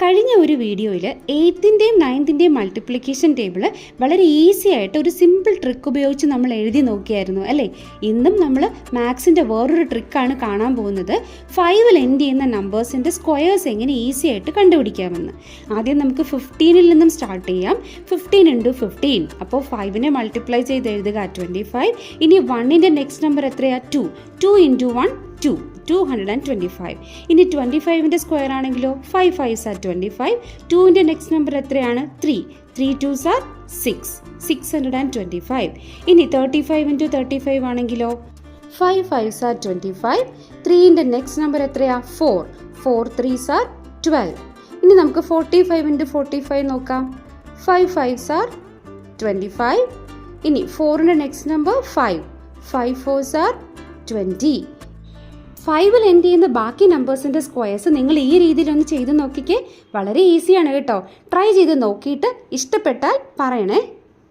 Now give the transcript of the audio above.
കഴിഞ്ഞ ഒരു വീഡിയോയിൽ 8ൻ്റെയും 9ൻ്റെയും മൾട്ടിപ്ലിക്കേഷൻ ടേബിൾ വളരെ ഈസി ആയിട്ട് ഒരു സിമ്പിൾ ട്രിക്ക് ഉപയോഗിച്ച് നമ്മൾ എഴുതി നോക്കിയായിരുന്നു അല്ലേ. ഇന്നും നമ്മൾ മാത്സിൻ്റെ വേറൊരു ട്രിക്കാണ് കാണാൻ പോകുന്നത്. 5ൽ എൻഡ് ചെയ്യുന്ന നമ്പേഴ്സിൻ്റെ സ്ക്വയേഴ്സ് എങ്ങനെ ഈസി ആയിട്ട് കണ്ടുപിടിക്കാമെന്ന്. ആദ്യം നമുക്ക് 15ൽ നിന്നും സ്റ്റാർട്ട് ചെയ്യാം. 15 × 15, അപ്പോൾ 5നെ മൾട്ടിപ്ലൈ ചെയ്ത് എഴുതുക 25. ഇനി 1ൻ്റെ നെക്സ്റ്റ് നമ്പർ എത്രയാണ്? 2. 2 × 1 2, 225. ഇനി 25ൻ്റെ സ്ക്വയർ ആണെങ്കിലോ 5 5s are 25. 2ൻ്റെ നെക്സ്റ്റ് നമ്പർ എത്രയാണ്? 3. 3 2s are 6, 625. ഇനി 35 × 35 ആണെങ്കിലോ 5 5s are 25. 3ൻ്റെ നെക്സ്റ്റ് നമ്പർ എത്രയാ? 4. 4 3s are 12. ഇനി നമുക്ക് 45 × 45 നോക്കാം. 5 5s are 25. ഇനി 4ൻ്റെ നെക്സ്റ്റ് നമ്പർ 5. 5 4s are 20. 5ൽ എൻഡ് ചെയ്യുന്ന ബാക്കി നമ്പേഴ്സിൻ്റെ സ്ക്വയേഴ്സ് നിങ്ങൾ ഈ രീതിയിലൊന്ന് ചെയ്ത് നോക്കിക്കേ. വളരെ ഈസിയാണ് കേട്ടോ. ട്രൈ ചെയ്ത് നോക്കിയിട്ട് ഇഷ്ടപ്പെട്ടാൽ പറയണേ.